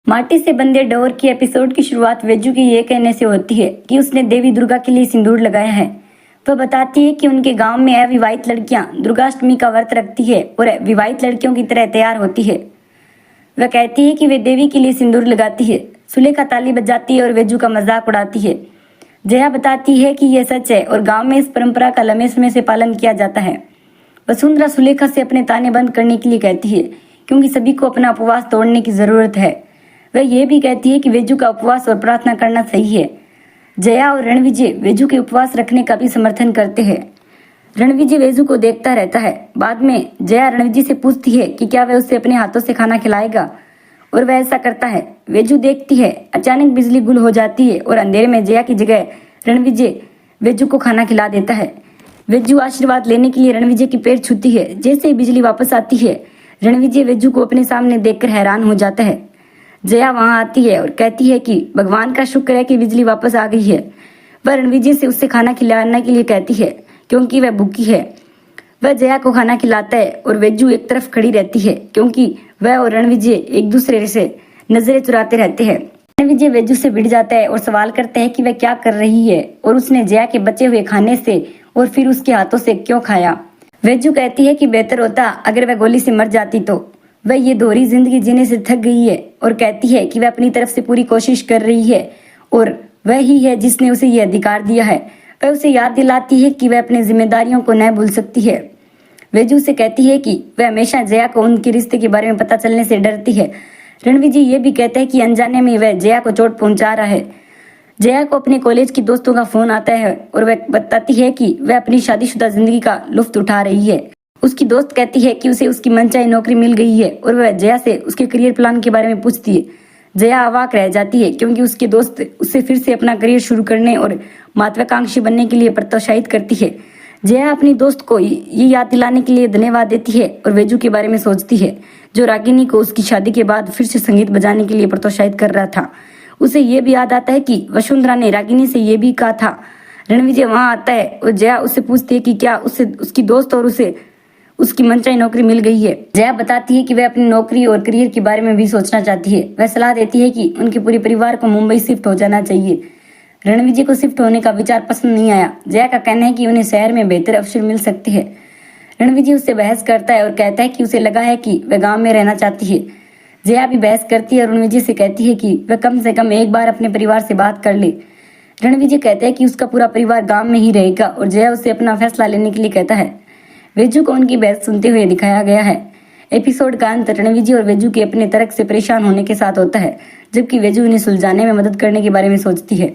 माटी से बंधे डोर की एपिसोड की शुरुआत वेजू के ये कहने से होती है कि उसने देवी दुर्गा के लिए सिंदूर लगाया है। वह बताती है कि उनके गांव में अविवाहित लड़कियां दुर्गाष्टमी का व्रत रखती है और विवाहित लड़कियों की तरह तैयार होती है। वह कहती है कि वे देवी के लिए सिंदूर लगाती है। सुलेखा ताली बजाती है और वेजू का मजाक उड़ाती है। जया बताती है कि यह सच है और गांव में इस परंपरा का लंबे समय से पालन किया जाता है। वसुंधरा सुलेखा से अपने ताने बंद करने के लिए कहती है क्योंकि सभी को अपना उपवास तोड़ने की जरूरत है। वह यह भी कहती है कि वेजू का उपवास और प्रार्थना करना सही है। जया और रणविजय वेजू के उपवास रखने का भी समर्थन करते हैं। रणविजय वेजू को देखता रहता है। बाद में जया रणविजय से पूछती है कि क्या वह उसे अपने हाथों से खाना खिलाएगा और वह ऐसा करता है। वेजू देखती है। अचानक बिजली गुल हो जाती है और अंधेरे में जया की जगह रणविजय वेजू को खाना खिला देता है। वेजू आशीर्वाद लेने के लिए रणविजय की पैर छूती है। जैसे ही बिजली वापस आती है रणविजय वेजू को अपने सामने देखकर हैरान हो जाता है। जया वहां आती है और कहती है कि भगवान का शुक्र है कि बिजली वापस आ गई है। वह रणविजय से उससे खाना खिलाने के लिए कहती है क्योंकि वह भूखी है। वह जया को खाना खिलाता है और वेजू एक तरफ खड़ी रहती है क्योंकि वह और रणविजय एक दूसरे से नजरें चुराते रहते हैं। रणविजय वेजू से भिड़ जाता है और सवाल करता है कि वह क्या कर रही है और उसने जया के बचे हुए खाने से और फिर उसके हाथों से क्यों खाया। वेजू कहती है कि बेहतर होता अगर वह गोली से मर जाती तो। वह ये दोहरी जिंदगी जीने से थक गई है और कहती है कि वह अपनी तरफ से पूरी कोशिश कर रही है और वह ही है जिसने उसे ये अधिकार दिया है। वह उसे याद दिलाती है कि वह अपनी जिम्मेदारियों को न भूल सकती है। वेजू से कहती है कि वह हमेशा जया को उनके रिश्ते के बारे में पता चलने से डरती है। रणविजय ये भी कहता है कि अनजाने में वह जया को चोट पहुंचा रहा है। जया को अपने कॉलेज की दोस्तों का फोन आता है और वह बताती है कि वह अपनी शादीशुदा जिंदगी का लुत्फ उठा रही है। उसकी दोस्त कहती है कि उसे उसकी मनचाही नौकरी मिल गई है और वह जया से उसके करियर प्लान के बारे में पूछती है। जया अवाक रह जाती है क्योंकि उसके दोस्त उससे फिर से अपना करियर शुरू करने और महत्वाकांक्षी बनने के लिए प्रोत्साहित करती है। जया अपनी दोस्त को ये याद दिलाने के लिए धन्यवाद देती है और वेजू के बारे में सोचती है जो रागिनी को उसकी शादी के बाद फिर से संगीत बजाने के लिए प्रोत्साहित कर रहा था। उसे ये भी याद आता है कि वसुंधरा ने रागिनी से ये भी कहा था। रणविजय वहां आता है और जया उससे पूछती है कि क्या उससे उसकी दोस्त और उसे उसकी मनचाही नौकरी मिल गई है। जया बताती है कि वह अपनी नौकरी और करियर के बारे में भी सोचना चाहती है। वह सलाह देती है कि उनके पूरे परिवार को मुंबई शिफ्ट हो जाना चाहिए। रणविजय को शिफ्ट होने का विचार पसंद नहीं आया। जया का कहना है कि उन्हें शहर में बेहतर अवसर मिल सकते हैं। रणविजय उससे बहस करता है और कहता है कि उसे लगा है कि वह गाँव में रहना चाहती है। जया भी बहस करती है और रणविजय से कहती है कि वह कम से कम एक बार अपने परिवार से बात कर ले। रणविजय कहता है कि उसका पूरा परिवार गाँव में ही रहेगा और जया उसे अपना फैसला लेने के लिए कहता है। वेजू को उनकी बहस सुनते हुए दिखाया गया है। एपिसोड का अंत रणविजय और वेजू के अपने तर्क से परेशान होने के साथ होता है जबकि वेजू उन्हें सुलझाने में मदद करने के बारे में सोचती है।